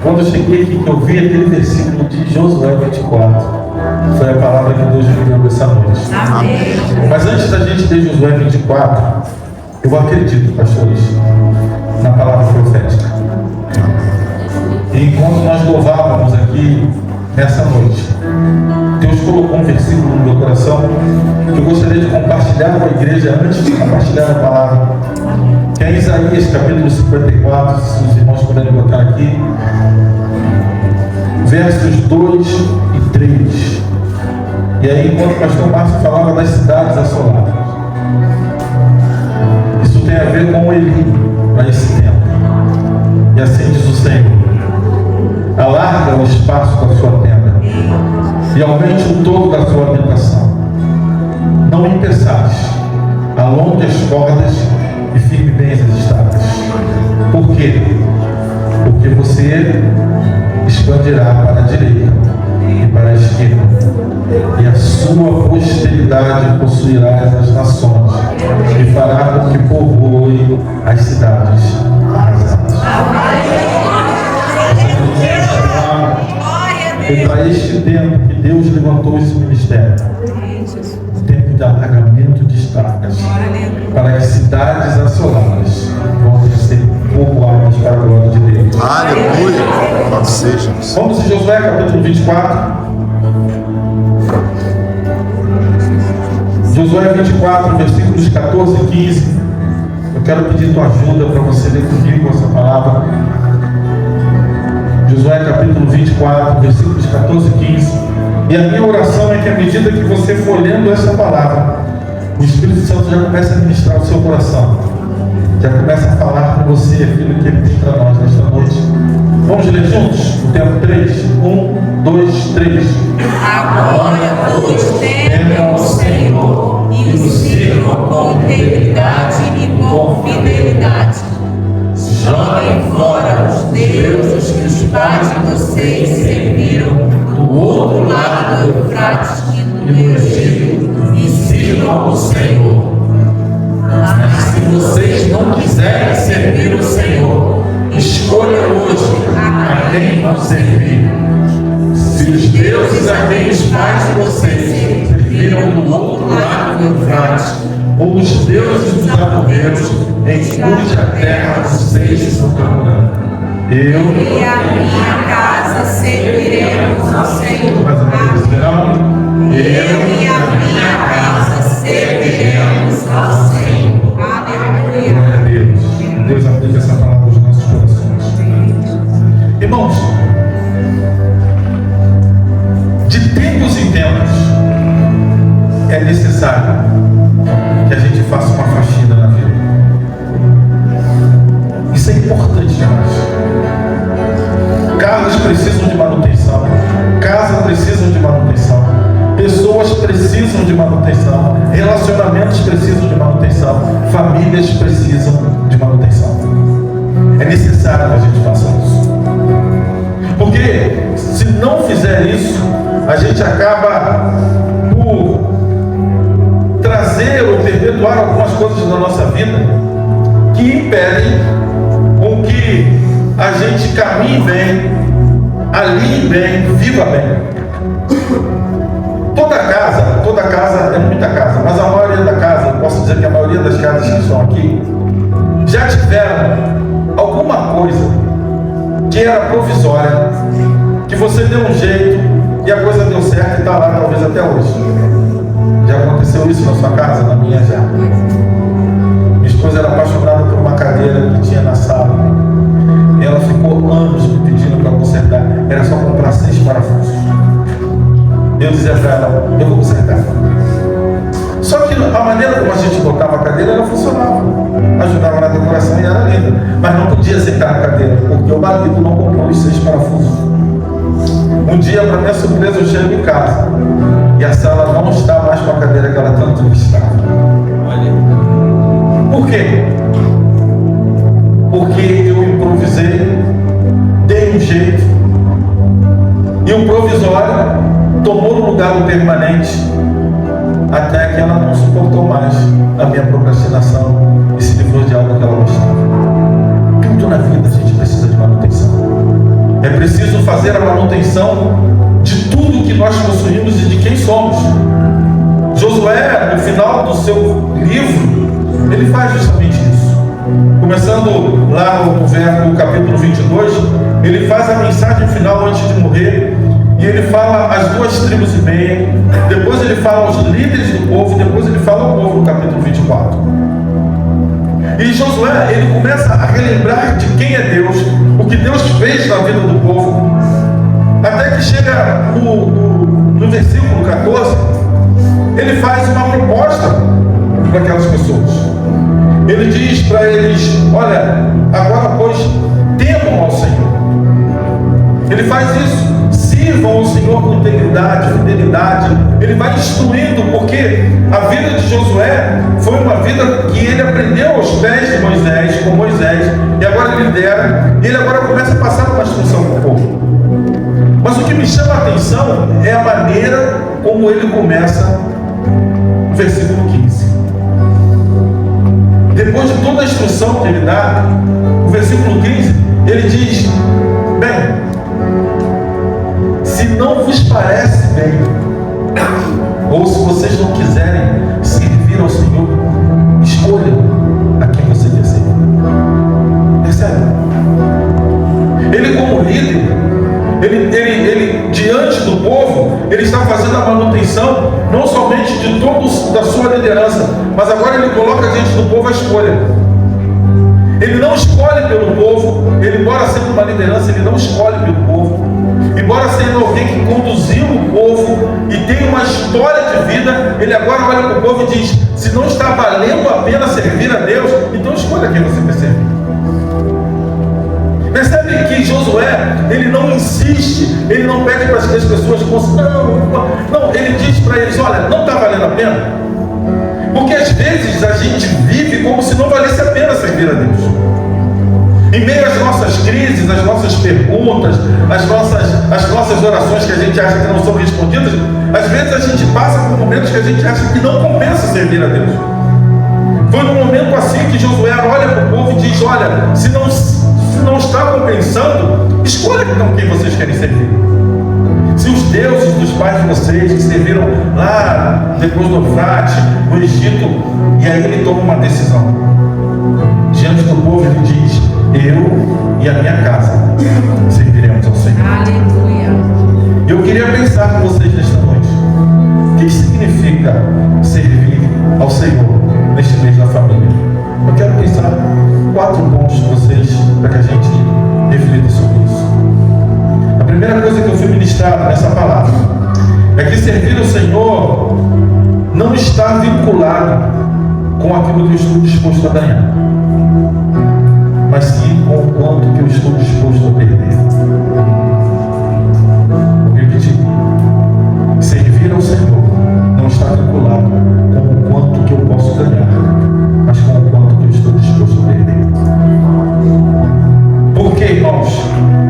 Quando eu cheguei aqui, que eu vi aquele versículo de Josué 24, foi a palavra que Deus me deu essa noite. Amém. Mas antes da gente ter Josué 24, eu acredito, pastores, na palavra profética. E enquanto nós louvávamos aqui nessa noite, Deus colocou um versículo no meu coração que eu gostaria de compartilhar com a igreja antes de compartilhar a palavra, que é Isaías capítulo 54, se os irmãos puderem botar aqui, versos 2 e 3. E aí, enquanto o pastor Márcio falava das cidades assoladas, isso tem a ver com Eli para esse tempo. E assim diz o Senhor: alarga o espaço da sua tenda e aumente o todo da sua habitação. Não impeçais, alongue as cordas e firme bem as estacas. Por quê? Porque você expandirá para a direita e para a esquerda, e a sua posteridade possuirá as nações, e fará com que povoe as cidades arrasadas. E para este tempo que Deus levantou esse ministério, um tempo de alargamento de estacas, para que cidades assoladas voltem a ser povoadas para a glória de Deus. Aleluia! Louvado seja. Vamos em Josué capítulo 24. Josué 24, versículos 14 e 15. Eu quero pedir tua ajuda para você ler comigo essa palavra. Josué capítulo 24, versículos 14 e 15. E a minha oração é que à medida que você for lendo essa palavra, o Espírito Santo já começa a ministrar o seu coração. Já começa a falar com você aquilo que ele tem para nós nesta noite. Vamos ler juntos? O tempo 3. 1, 2, 3. Agora todos temam o Senhor e o sirvam com integridade e com fidelidade. Joguem fora os deuses que os pais de vocês serviram do outro lado do Eufrates e no Egito, e sirvam o Senhor. Mas se vocês não quiserem servir o Senhor, escolha hoje a quem vão servir. Se os deuses a quem os pais de vocês serviram do outro lado do Eufrates, ou os deuses dos amorreus em cuja terra vocês estão procurando, eu e a minha casa serviremos ao Senhor. Mais uma vez, verão. Eu e a minha casa serviremos ao Senhor. Aleluia. Glória a Deus. Deus aplica essa palavra aos nossos corações. Irmãos, de tempos em tempos, é necessário que a gente faça uma faxina na vida. Isso é importante demais. Carros precisam de manutenção, casas precisam de manutenção, pessoas precisam de manutenção, relacionamentos precisam de manutenção, famílias precisam de manutenção. É necessário que a gente faça isso. Porque se não fizer isso, a gente acaba por trazer ou perpetuar algumas coisas na nossa vida que impedem com que a gente caminhe bem, alinhe bem, viva bem. Toda casa é muita casa, mas a maioria da casa, eu posso dizer que a maioria das casas que estão aqui já tiveram alguma coisa que era provisória, que você deu um jeito e a coisa deu certo e está lá talvez até hoje. Já aconteceu isso na sua casa? Na minha já. Minha esposa era apaixonada por uma cadeira que tinha na sala. E ela ficou anos me pedindo para consertar. Era só comprar 6 parafusos. Eu dizia para ela, eu vou consertar. Só que a maneira como a gente botava a cadeira, ela funcionava. Ajudava na decoração e era linda. Mas não podia sentar na cadeira, porque o marido não comprou os 6 parafusos. Um dia, para minha surpresa, eu chego em casa e a sala não está mais com a cadeira que ela tanto estava. Por quê? Porque eu improvisei, dei um jeito, e o provisório tomou no lugar do permanente, até que ela não suportou mais a minha procrastinação e se livrou de algo que ela gostava. Tudo na vida a gente precisa de manutenção. É preciso fazer a manutenção de tudo que nós possuímos e de quem somos. Josué, no final do seu livro, ele faz justamente isso. Começando lá no capítulo 22, ele faz a mensagem final antes de morrer, e ele fala as 2 tribos e meia, depois ele fala aos líderes do povo, depois ele fala ao povo no capítulo 24. E Josué, ele começa a relembrar de quem é Deus, o que Deus fez na vida do povo, até que chega no versículo 14, ele faz uma proposta para aquelas pessoas. Ele diz para eles: olha, agora pois temam ao Senhor. Ele faz isso, sirvam ao Senhor com integridade, fidelidade. Ele vai instruindo, porque a vida de Josué foi uma vida que ele aprendeu aos pés de Moisés, com Moisés, e agora ele lidera, e ele agora começa a passar uma instrução para o povo. Mas o que me chama a atenção é a maneira como ele começa o versículo 15. Depois de toda a instrução que ele dá, o versículo 15, ele diz: bem, se não vos parece bem, ou se vocês não quiserem servir ao Senhor, escolham a quem você quer servir. Percebe? Ele, como líder, ele diante do povo, ele está fazendo a manutenção não somente de todos da sua liderança, mas agora ele coloca diante do povo a escolha. Ele não escolhe pelo povo, ele, embora sendo uma liderança, ele não escolhe pelo povo, embora sendo alguém que conduziu o povo e tem uma história de vida, ele agora olha para o povo e diz: se não está valendo a pena servir a Deus, então escolha quem você quer servir. Percebe que Josué, ele não insiste, ele não pede para que as pessoas não, ele diz para eles: olha, não está valendo a pena, porque às vezes a gente vive como se não valesse a pena servir a Deus. Em meio às nossas crises, às nossas perguntas, às nossas orações que a gente acha que não são respondidas, às vezes a gente passa por momentos que a gente acha que não compensa servir a Deus. Foi num momento assim que Josué olha para o povo e diz: olha, se não está compensando, escolha então quem vocês querem servir. Se os deuses dos pais de vocês que serviram lá depois do Eufrates, no Egito, e aí ele toma uma decisão diante do povo, ele diz: eu e a minha casa serviremos ao Senhor. Aleluia. Eu queria pensar com vocês nesta noite: o que significa servir ao Senhor neste mês da família? Eu quero pensar 4 pontos com vocês para que a gente reflita sobre isso. A primeira coisa que eu fui ministrado nessa palavra é que servir ao Senhor não está vinculado com aquilo que eu estou disposto a ganhar, mas sim com o quanto que eu estou disposto a perder. Vou repetir: servir ao Senhor não está vinculado com o quanto que eu posso ganhar, mas com o quanto que eu estou disposto a perder. Por quê, irmãos?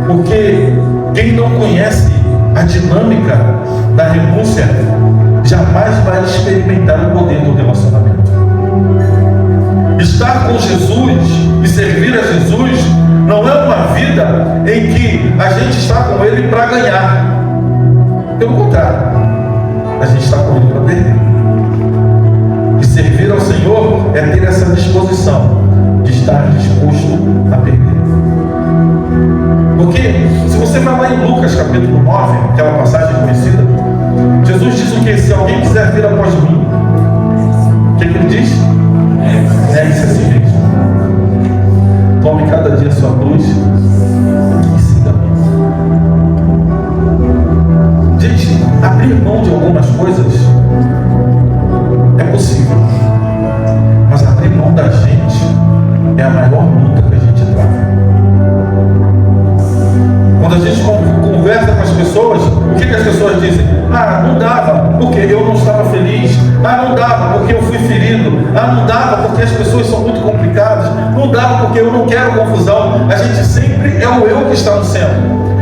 Porque quem não conhece a dinâmica da renúncia jamais vai experimentar o poder do relacionamento. Estar com Jesus e servir a Jesus não é uma vida em que a gente está com Ele para ganhar. Pelo contrário, a gente está com Ele para perder. E servir ao Senhor é ter essa disposição de estar disposto a perder. Porque se você vai lá em Lucas capítulo 9, aquela passagem conhecida, Jesus diz o que? Se alguém quiser vir após mim, o que ele diz? Negue-se a si mesmo. Tome cada dia a sua cruz e siga-me. Gente, abrir mão de algumas coisas é possível, mas abrir mão da gente é a maior luta que a gente trava. Quando a gente conversa com as pessoas, o que as pessoas dizem? Ah, não dava porque eu não estava feliz. Ah, não dava porque eu fui ferido. Ah, não dava porque as pessoas são muito complicadas. Não dava porque eu não quero confusão. A gente sempre é o eu que está no centro.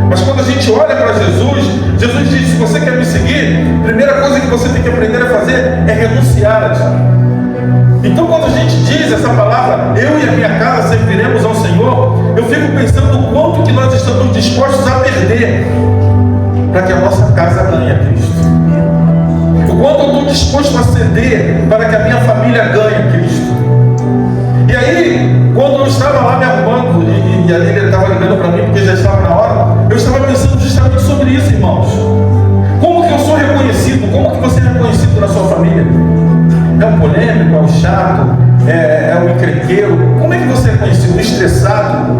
Mas quando a gente olha para Jesus, Jesus diz: se você quer me seguir, a primeira coisa que você tem que aprender a fazer é renunciar a ti. Então, quando a gente diz essa palavra, eu e a minha casa serviremos ao Senhor, eu fico pensando o quanto que nós estamos dispostos a perder para que a nossa casa ganhe a Cristo. O quanto eu estou disposto a ceder para que a minha família ganhe a Cristo. E aí, quando eu estava lá me arrumando, e a Lília estava ligando para mim porque já estava na hora, eu estava pensando justamente sobre isso, irmãos. Como que eu sou reconhecido? Como que você é reconhecido na sua família? É o polêmico, é o chato, é o encrenqueiro? Como é que você é conhecido? O estressado?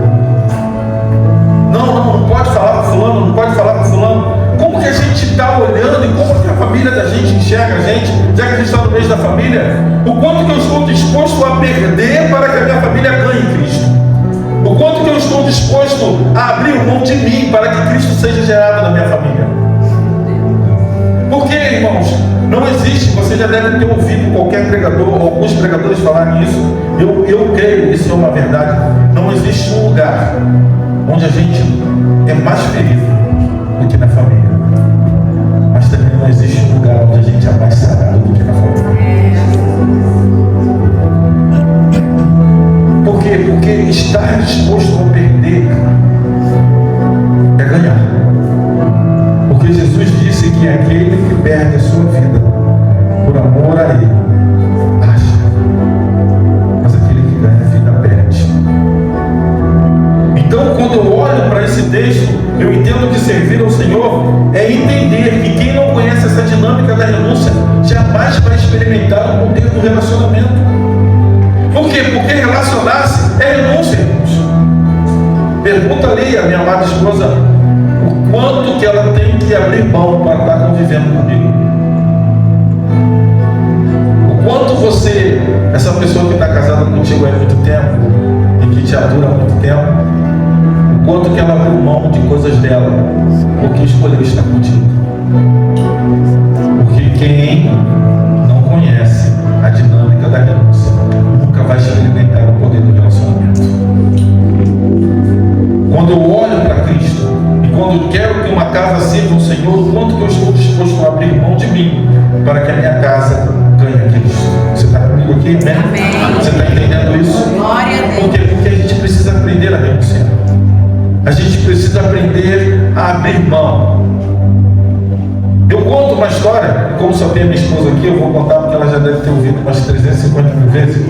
Não pode falar com fulano, não pode falar com fulano. Como que a gente está olhando e como que a família da gente enxerga a gente, já que a gente está no meio da família? O quanto que eu estou disposto a perder para que a minha família ganhe Cristo? O quanto que eu estou disposto a abrir mão de mim para que Cristo seja gerado na minha família? Porque, irmãos, não existe, você já deve ter ouvido qualquer pregador, alguns pregadores falarem isso, eu creio, isso é uma verdade. Não existe um lugar onde a gente é mais feliz do que na família. Mas também não existe um lugar onde a gente é mais sagrado do que na família. Por quê? Porque estar disposto a perder é ganhar. Porque Jesus disse que aquele que perde a sua vida por amor a Ele, acha. Mas aquele que ganha a vida perde. Então, quando eu olho para esse texto, eu entendo que servir ao Senhor é entender que quem não conhece essa dinâmica da renúncia jamais vai experimentar o poder do relacionamento. Por quê? Porque relacionar-se é renúncia, irmãos. Pergunta ali a minha amada esposa o quanto que ela tem que abrir mão para estar convivendo comigo. O quanto você, essa pessoa que está casada contigo há muito tempo e que te atura há muito tempo, o quanto que ela abriu mão de coisas dela porque escolheu estar contigo. Porque quem não conhece a dinâmica da renúncia nunca vai experimentar o poder do relacionamento. Quando eu olho para Cristo e quando eu quero que uma casa sirva ao Senhor, o quanto que eu estou disposto a abrir mão de mim para que a minha casa ganhe a Cristo. Você está comigo aqui? Amém? Você está entendendo isso? Glória a Deus. Por quê? Porque a gente precisa aprender a renunciar. A gente precisa aprender a abrir mão. Eu conto uma história, e como só tem a minha esposa aqui, eu vou contar porque ela já deve ter ouvido umas 350 mil vezes.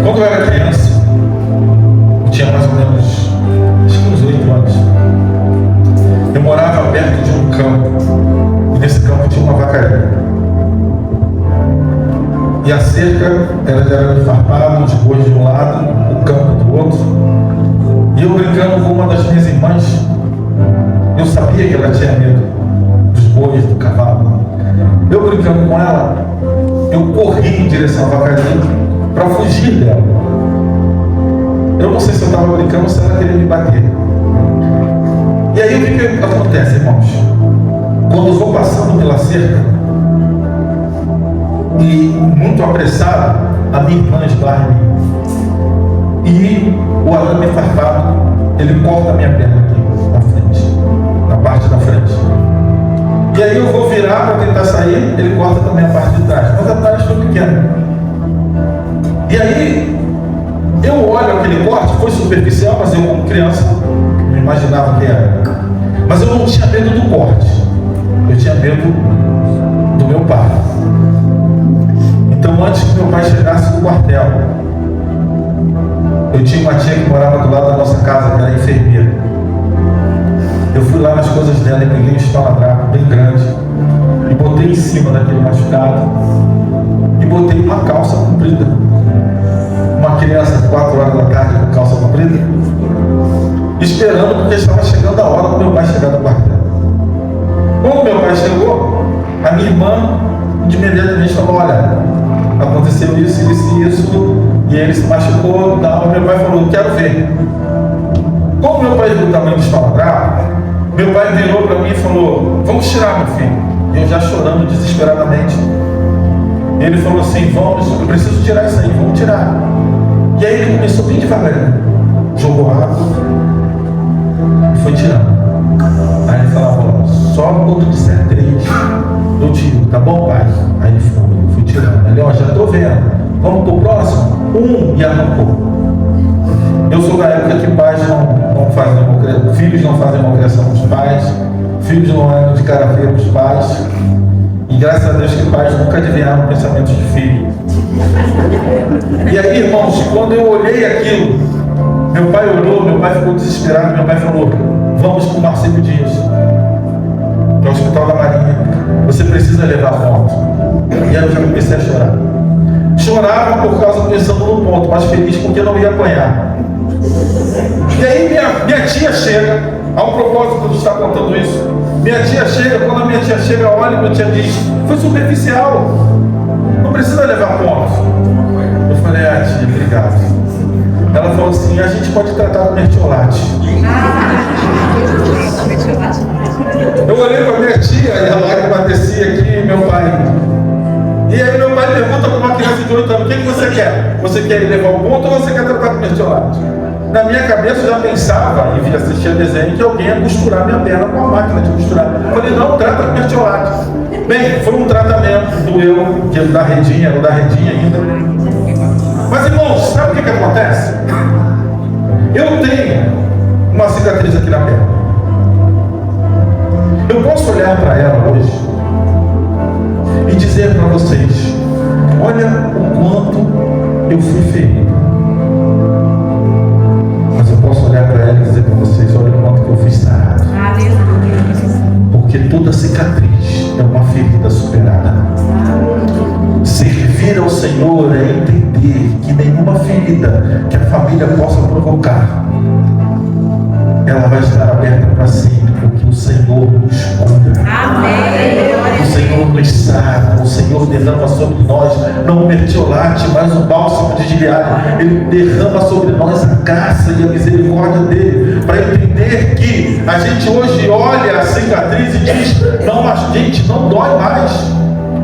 Quando eu era criança, eu tinha mais ou menos, acho que uns 8 anos, eu morava perto de um campo, e nesse campo tinha uma vacaria. E a cerca era de arame farpado, os bois de um lado, o campo do outro. E eu brincando com uma das minhas irmãs, eu sabia que ela tinha medo dos bois, do cavalo. Eu brincando com ela, eu corri em direção à vacaria para fugir dela. Eu não sei se eu estava brincando ou se ela queria me bater. E aí o que acontece, irmãos? Quando eu vou passando pela cerca, e muito apressado, a minha irmã esbarra em mim. E o arame farpado, ele corta a minha perna aqui, na frente, na parte da frente. E aí eu vou virar para tentar sair, ele corta também a parte de trás. Mas a trás foi pequena. E aí, eu olho aquele corte, foi superficial, mas eu como criança, não imaginava o que era. Mas eu não tinha medo do corte. Eu tinha medo do meu pai. Então, antes que meu pai chegasse no quartel, eu tinha uma tia que morava do lado da nossa casa, que era enfermeira. Eu fui lá nas coisas dela e peguei um espaladrapo bem grande e botei em cima daquele machucado e botei uma calça comprida. Uma criança, 4 horas da tarde, com calça comprida, esperando porque estava chegando a hora do meu pai chegar no quartel. Quando meu pai chegou, a minha irmã imediatamente falou: olha, aconteceu isso, isso e isso, e ele se machucou, tal. Meu pai falou: quero ver. Como meu pai viu o tamanho do espaladrapo, meu pai virou para mim e falou: vamos tirar, meu filho. Eu já chorando desesperadamente. Ele falou assim: vamos, eu preciso tirar isso aí, vamos tirar. E aí ele começou bem devagarinho, jogou água e foi tirando. Aí ele falava: ó, só quando disser 3, eu tiro, tá bom, pai? Aí ele fui tirando. Ele, ó, já tô vendo. Vamos pro próximo? E arrancou. Eu sou da época que pais não fazem democracia, filhos não fazem democracia com os pais, filhos não andam de cara feia com os pais. E graças a Deus que pais nunca adivinharam pensamentos de filho. E aí, irmãos, quando eu olhei aquilo, meu pai olhou, meu pai ficou desesperado, meu pai falou, vamos para o Marcelo Dias, que é o Hospital da Marinha, você precisa levar ponto. E aí eu já comecei a chorar. Chorava por causa, pensando no ponto, mas feliz porque eu não ia apanhar. E aí minha tia chega, ao propósito de estar contando isso, minha tia chega, quando a minha tia chega, olha, minha tia diz, foi superficial, não precisa levar ponto. Eu falei, tia, obrigado. Ela falou assim, a gente pode tratar com mertiolate. Eu olhei para minha tia e a lágrima descia aqui, meu pai. E aí meu pai pergunta para uma criança de 8 anos, o que você quer? Você quer ir levar o ponto ou você quer tratar com mertiolate? Na minha cabeça eu já pensava, e assistia desenho, que alguém ia costurar minha perna com a máquina de costurar. Eu falei, não, trata com mertiolate. Bem, foi um tratamento, doeu, que era da redinha ainda. Mas irmãos, sabe o que acontece? Eu tenho uma cicatriz aqui na perna. Eu posso olhar para ela hoje e dizer para vocês, olha o quanto eu fui ferido. Mas eu posso olhar para ela e dizer para vocês, olha o quanto que eu fui sarado. Porque toda cicatriz é uma ferida superada. Servir ao Senhor é entender que nenhuma ferida que a família possa provocar, ela vai estar aberta para sempre, porque o Senhor nos cura. Amém. O Senhor nos sara, o Senhor derrama sobre nós, não o mertiolate, mas o bálsamo de Gileade. Ele derrama sobre nós a graça e a misericórdia dele, para entender que a gente hoje olha a cicatriz e diz, não, mas gente, não dói mais.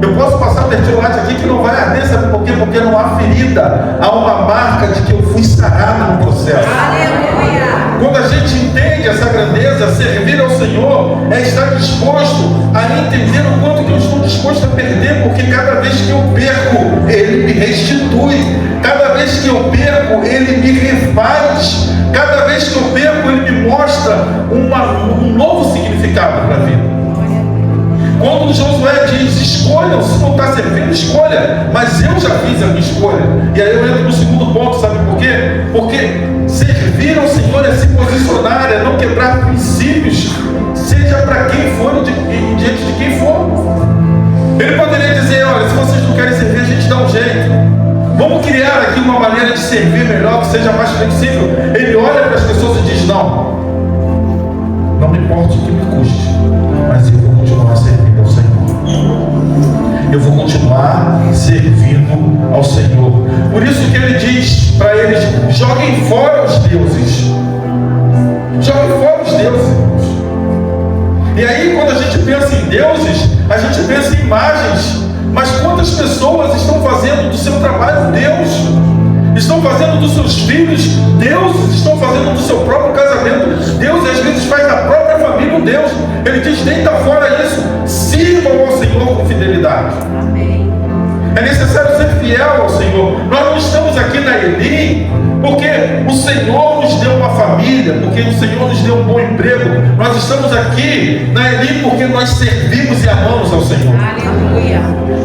Eu posso passar mertiolate aqui que não vai arder, sabe por quê? Porque não há ferida, há uma marca de que eu fui sarado no processo. Aleluia. Quando a gente entende essa grandeza, servir ao Senhor é estar disposto a entender o quanto que eu estou disposto a perder, porque cada vez que eu perco, Ele me restitui. Cada vez que eu perco, Ele me refaz. Cada vez que eu perco, Ele me mostra um novo significado para a vida. Quando Josué diz, escolha, se não está servindo, escolha. Mas eu já fiz a minha escolha. E aí eu entro no segundo ponto, sabe por quê? Porque servir ao Senhor é se posicionar, é não quebrar princípios, seja para quem for e diante de quem for. Ele poderia dizer, olha, se vocês não querem servir, a gente dá um jeito. Vamos criar aqui uma maneira de servir melhor, que seja mais flexível. Ele olha para as pessoas e diz, não me importa o que me custe, mas eu vou continuar servindo ao Senhor. Eu vou continuar servindo ao Senhor. Por isso que ele diz para eles, joguem fora os deuses. Joguem fora os deuses. E aí quando a gente pensa em deuses, a gente pensa em imagens. Mas quantas pessoas estão fazendo do seu trabalho Deus? Estão fazendo dos seus filhos deuses, estão fazendo do seu próprio casamento Deus, e às vezes faz da própria família um Deus. Ele diz, deita fora isso, sirvam ao Senhor com fidelidade. Amém. É necessário ser fiel ao Senhor. Nós não estamos aqui na Elim porque o Senhor nos deu uma família, porque o Senhor nos deu um bom emprego. Nós estamos aqui na Elim porque nós servimos e amamos ao Senhor. Aleluia.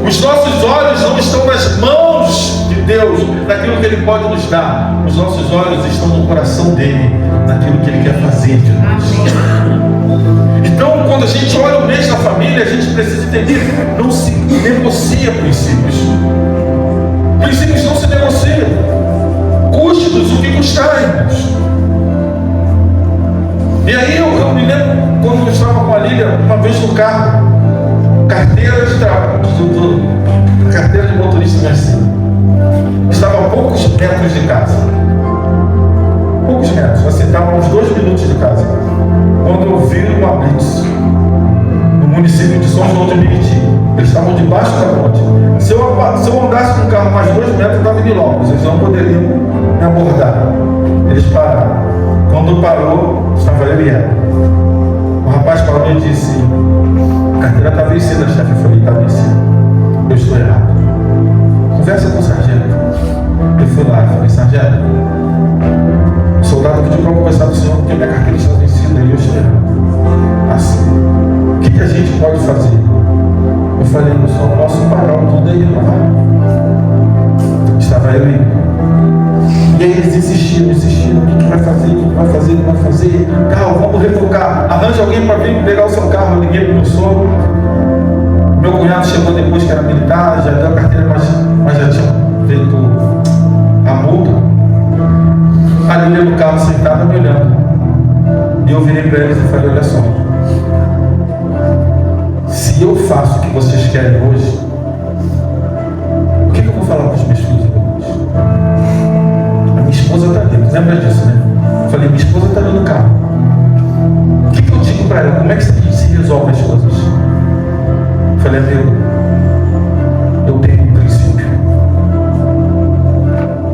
Os nossos olhos não estão nas mãos de Deus, naquilo que Ele pode nos dar. Os nossos olhos estão no coração dEle, naquilo que Ele quer fazer de nós. Então, quando a gente olha o mês da família, a gente precisa entender, não se negocia princípios. Princípios não se negociam. Custe-nos o que custar, irmãos. E aí eu me lembro quando eu estava com a Lília, uma vez no carro, carteira de trabalho, carteira de motorista minha filha. Estava a poucos metros de casa. Poucos metros, assim, estava a uns 2 minutos de casa. Quando eu vi uma blitz no município de São João de Meriti. Eles estavam debaixo da ponte. Se eu andasse com o carro mais 2 metros, eu estava em Milópolis. Eles não poderiam me abordar. Eles pararam. Quando parou, estava eu e ela. O rapaz parou e disse, carteira está vencida, chefe. Eu falei, está vencida. Eu estou errado. Conversa com o sargento. Eu fui lá e falei, sargento, o soldado pediu para eu conversar com o senhor porque minha carteira está vencida e eu estou errado. Assim, o que a gente pode fazer? Eu falei, eu só posso pagar tudo aí, não vai? Estava eu e aí eles insistiram. O que vai fazer? O que vai fazer? Não vai fazer? Carro, vamos revocar. Arranja alguém para vir pegar o seu carro. Eu liguei para o meu sogro. Meu cunhado chegou depois que era militar, já deu a carteira, mas já tinha feito a multa. Ali eu no carro sentado me olhando. E eu virei para eles e falei, olha só. Se eu faço o que vocês querem hoje, o que eu vou falar para os meus filhos depois? A minha esposa está ali, lembra disso, né? Eu falei, minha esposa está ali no carro. O que eu digo para ela? Como é que a gente se resolve as coisas? Eu falei, amigo, eu tenho um princípio.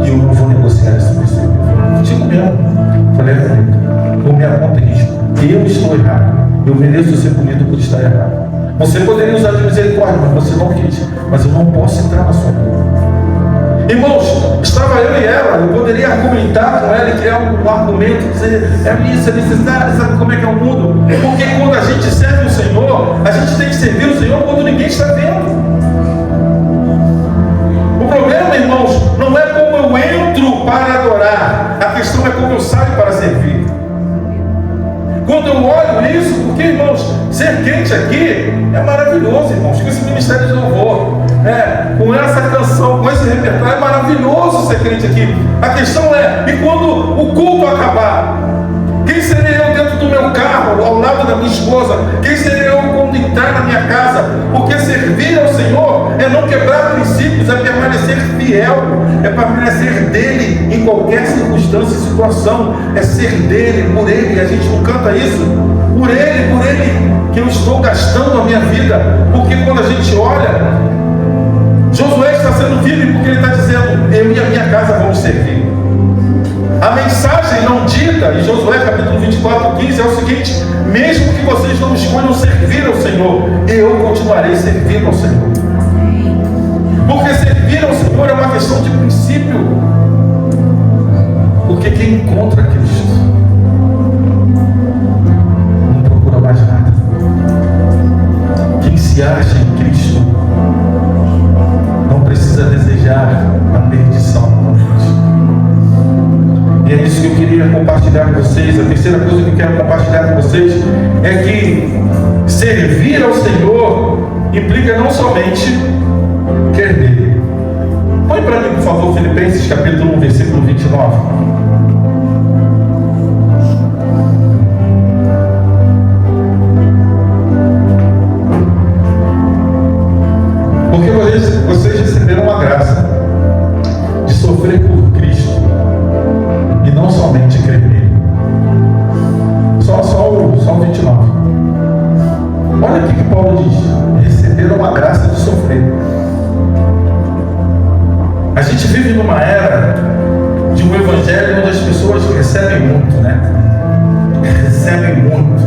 E eu não vou negociar esse princípio. Eu digo mesmo. Eu falei, amigo, por minha conta risco. Eu estou errado. Eu mereço ser punido por estar errado. Você poderia usar de misericórdia, mas você não quis. Mas eu não posso entrar na sua vida. Irmãos, estava eu e ela, eu poderia argumentar com ela e criar um argumento, dizer, sabe como é que é o mundo? Porque quando a gente serve o Senhor, a gente tem que servir o Senhor quando ninguém está vendo. O problema, irmãos, não é como eu entro para adorar, a questão é como eu saio para servir. Quando eu olho isso, porque, irmãos, ser crente aqui é maravilhoso, irmãos, com esse ministério de louvor, com essa canção, com esse repertório, é maravilhoso ser crente aqui. A questão é, e quando o culto acabar, quem serei eu dentro do meu carro, ao lado da minha esposa? Quem serei eu quando entrar na minha casa? Porque servir ao Senhor é não quebrar princípios, é permanecer fiel, é permanecer dele em qualquer circunstância e situação, é ser dele, por ele. A gente não canta isso, por ele que eu estou gastando a minha vida. Porque quando a gente olha, Josué está sendo firme porque ele está dizendo, eu e a minha casa vamos servir. A mensagem não dita em Josué capítulo 24:15 é o seguinte: mesmo que vocês não escolham servir ao Senhor, eu continuarei servindo ao Senhor. Porque servir ao Senhor é uma questão de princípio. Porque quem encontra Cristo não procura mais nada. Quem se acha em Cristo não precisa desejar a perdição. E é isso que eu queria compartilhar com vocês. A terceira coisa que eu quero compartilhar com vocês é que servir ao Senhor implica não somente crer nele. Põe para mim, por favor, Filipenses capítulo 1, versículo 29. Porque vocês receberam uma graça de sofrer por Cristo e não somente crer nele. Só o 29. Olha o que Paulo diz: receberam uma graça de sofrer. A gente vive numa era de um evangelho onde as pessoas recebem muito, né? Recebem muito.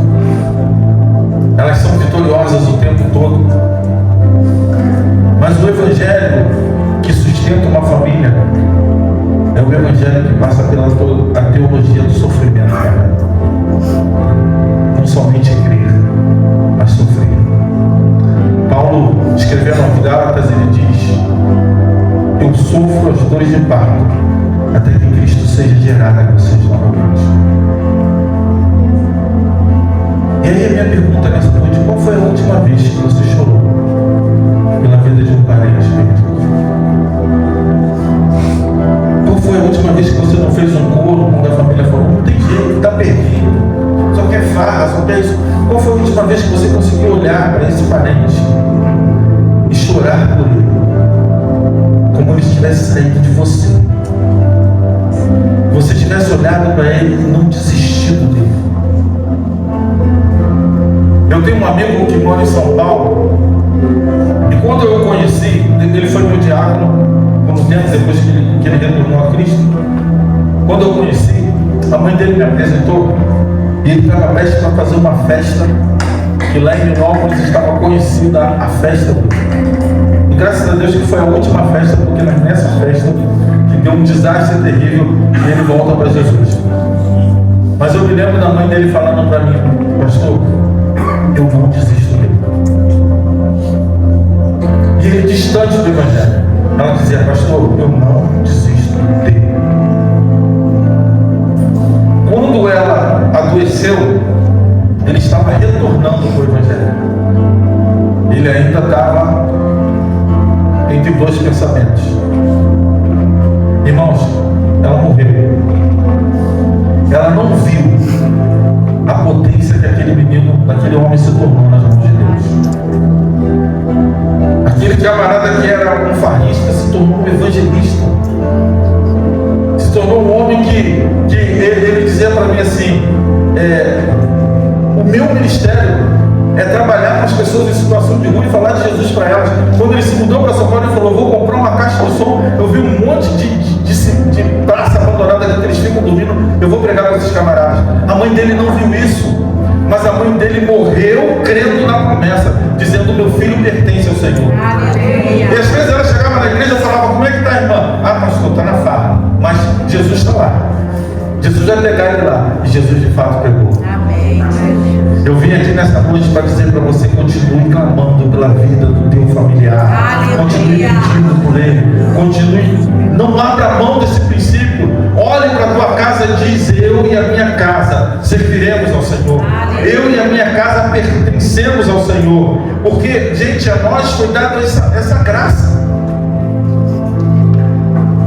Elas são vitoriosas o tempo todo. Mas o evangelho que sustenta uma família é o evangelho que passa pela teologia do sofrimento. Não somente crer, mas sofrer. Paulo, escrevendo aos Gálatas, ele diz: eu sofro as dores de parto, até que Cristo seja gerado em vocês novamente. E aí a minha pergunta nessa noite: qual foi a última vez que você chorou pela vida de um parente perdido? Qual foi a última vez que você não fez um coro quando a família falou: não tem jeito, está perdido, só quer farra, só quer isso? Qual foi a última vez que você conseguiu olhar para esse parente e chorar por ele, como ele estivesse saindo de você? Você tivesse olhado para ele e não desistido dele. Eu tenho um amigo que mora em São Paulo, e quando eu o conheci, ele foi meu diácono por um tempo depois que ele retornou a Cristo. Quando eu conheci, a mãe dele me apresentou, e ele estava prestes para fazer uma festa que lá em Minópolis estava conhecida a festa dele. E graças a Deus que foi a última festa, porque nessa festa que deu um desastre terrível e ele volta para Jesus. Mas eu me lembro da mãe dele falando para mim: pastor, eu não desisto dele. E ele distante do Evangelho, ela dizia: pastor, eu não desisto dele. Quando ela adoeceu, ele estava retornando para o Evangelho. Ele ainda estava entre dois pensamentos. Irmãos, ela morreu. Ela não viu a potência que aquele menino, aquele homem se tornou nas mãos de Deus. Aquele camarada que era um farrista se tornou um evangelista. Se tornou um homem que ele dizia para mim assim: o meu ministério é trabalhar com as pessoas em situação de rua e falar de Jesus para elas. Quando ele se mudou para São Paulo, ele falou: vou comprar uma caixa de som. Eu vi um monte de praça abandonada que eles ficam dormindo. Eu vou pregar para esses camaradas. A mãe dele não viu isso, mas a mãe dele morreu crendo na promessa, dizendo: meu filho pertence ao Senhor. E às vezes ela chegava na igreja e falava: como é que está a irmã? Ah, pastor, está na farra. Mas Jesus está lá. Jesus vai pegar ele lá. E Jesus de fato pegou. Amém. Eu vim aqui nessa noite para dizer para você: continue clamando pela vida do teu familiar. Continue pedindo por ele. Continue. Não abra mão desse princípio. Olhe para a tua casa e diz: eu e a minha casa serviremos ao Senhor. Eu e a minha casa pertencemos ao Senhor. Porque, gente, a nós foi dada essa graça.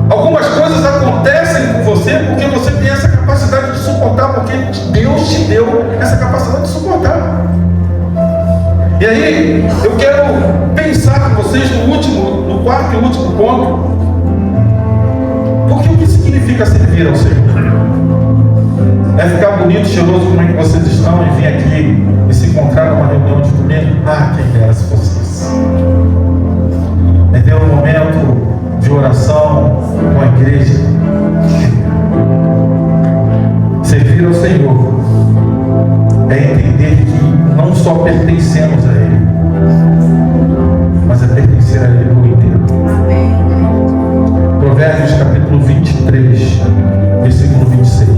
Algumas coisas acontecem com você porque você tem essa capacidade de suportar, porque Deus te deu essa capacidade de suportar. E aí, eu quero pensar com vocês no quarto e último ponto. Porque o que significa servir ao Senhor? É ficar bonito, cheiroso, como é que vocês estão, e vir aqui e se encontrar numa reunião de domingo? Ah, quem dera se fosse isso. É ter um momento de oração com a igreja. Servir ao Senhor é entender que não só pertencemos a Ele, mas é pertencer a Ele por inteiro. Provérbios capítulo 23, versículo 26.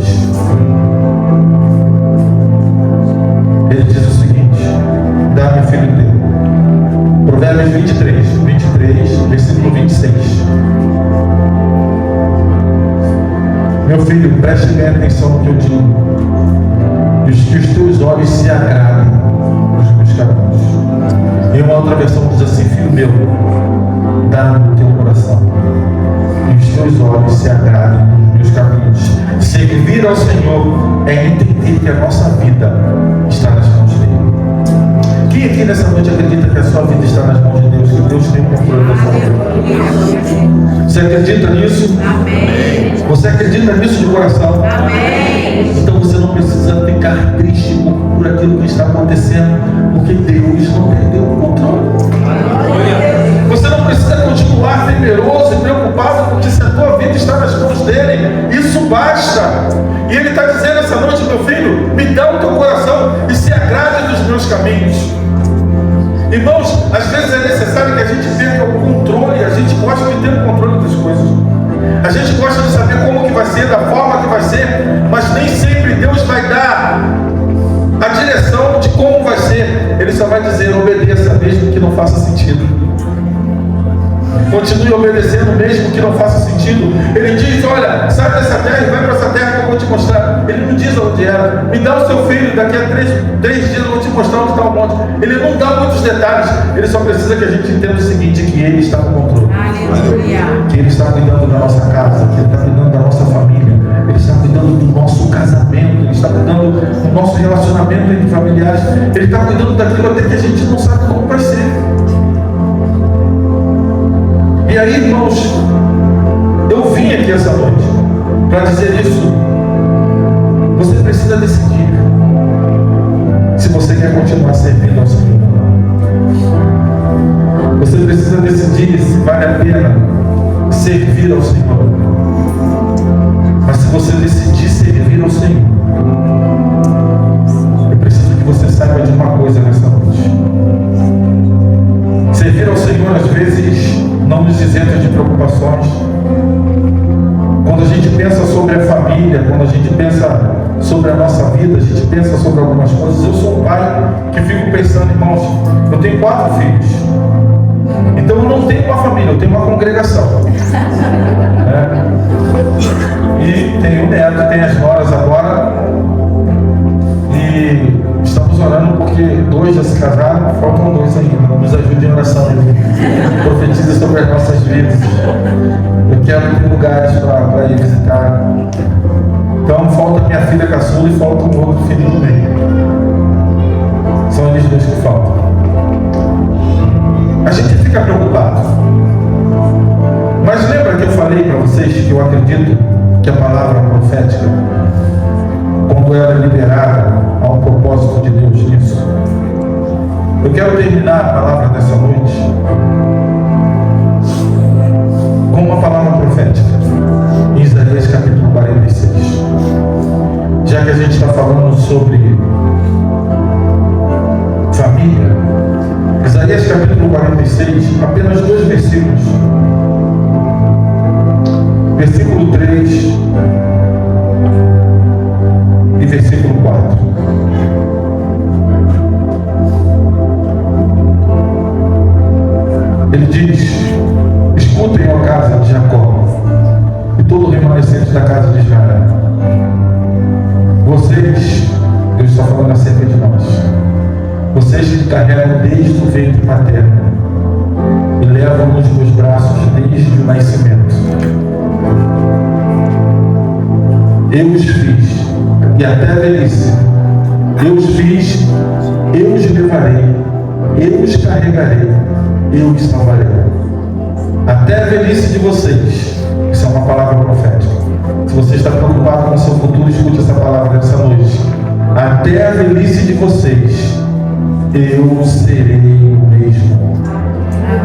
Ele diz o seguinte: dá-me, filho teu. Provérbios 23, versículo 26. Meu filho, preste bem atenção no que eu digo, e que os teus olhos se agradem nos meus caminhos. Em uma outra versão diz assim: filho meu, dá-me o teu coração, e os teus olhos se agradem nos meus caminhos. Servir ao Senhor é entender que a nossa vida está nas mãos dele. Quem aqui nessa noite acredita que a sua vida está nas mãos de Deus, que Deus tem o controle da sua vida? Você acredita nisso? Amém. Você acredita nisso de coração? Amém. Então você não precisa ficar triste por aquilo que está acontecendo, porque Deus não perdeu o controle. Você não precisa continuar temeroso e preocupado, porque se a tua vida está nas mãos dele, isso basta. E ele está dizendo essa noite: meu filho, me dá o teu coração e se agrade dos meus caminhos. Irmãos, às vezes é necessário que a gente perca o controle. A gente gosta de ter o controle das coisas. A gente gosta de saber como que vai ser, da forma que vai ser, mas nem sempre Deus vai dar a direção de como vai ser. Ele só vai dizer: obedeça mesmo que não faça sentido. Continue obedecendo mesmo que não faça sentido. Ele diz: olha, sai dessa terra e vai para essa terra que eu vou te mostrar. Ele não diz onde era. Me dá o seu filho, daqui a três dias eu vou te mostrar onde está o monte. Ele não dá muitos detalhes. Ele só precisa que a gente entenda o seguinte: que ele está no controle. Aleluia. Que ele está cuidando da nossa casa, que ele está cuidando da nossa família, ele está cuidando do nosso casamento, ele está cuidando do nosso relacionamento entre familiares, ele está cuidando daquilo até que a gente não sabe como vai ser. E aí, irmãos, eu vim aqui essa noite para dizer isso. Você precisa decidir se você quer continuar servindo ao Senhor. Você precisa decidir se vale a pena servir ao Senhor. Mas se você decidir servir ao Senhor, eu preciso que você saiba de uma coisa nessa noite. vida, a gente pensa sobre algumas coisas. Eu sou um pai que fico pensando, irmãos, eu tenho 4 filhos. Então eu não tenho uma família, eu tenho uma congregação. E tenho um neto, tem as noras agora. E estamos orando porque 2 já se casaram, faltam 2 ainda. Nos ajude em oração. Profetiza sobre as nossas vidas. Eu quero ter lugares para ir visitar. Então falta minha filha caçula e falta um outro filho no meio. São eles 2 que faltam. A gente fica preocupado. Mas lembra que eu falei para vocês que eu acredito que a palavra profética, quando ela é liberada, há um propósito de Deus nisso. Eu quero terminar a palavra dessa noite com uma palavra profética em Isaías capítulo 46. Já que a gente está falando sobre família, Isaías capítulo 46, apenas 2 versículos. Versículo 3 e versículo 4. Ele diz: escutem, ó casa de Jacó, e todo o remanescente da casa de Israel. Vocês, Deus está falando acerca de nós, vocês que carregam desde o ventre materno e levam nos meus braços desde o nascimento. Eu os fiz, e até a velhice, eu os fiz, eu os levarei, eu os carregarei, eu os salvarei. Até a velhice de vocês. Isso é uma palavra profética. Se você está preocupado com o seu futuro, escute essa palavra nessa noite. Até a velhice de vocês, eu serei o mesmo.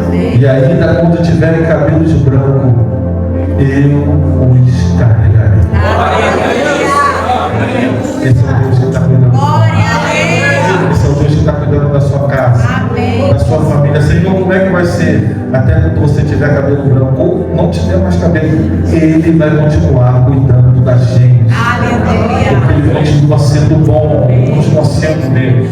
Amém. E ainda quando tiverem cabelos brancos, eu os carregarei. Esse é o Deus que está cuidando. Esse é o Deus que está cuidando da sua casa, da sua família. Senhor, como é que vai ser até quando você tiver cabelo branco ou não tiver mais cabelo? Ele vai continuar cuidando da gente. Porque Ele continua sendo bom, continua sendo Deus.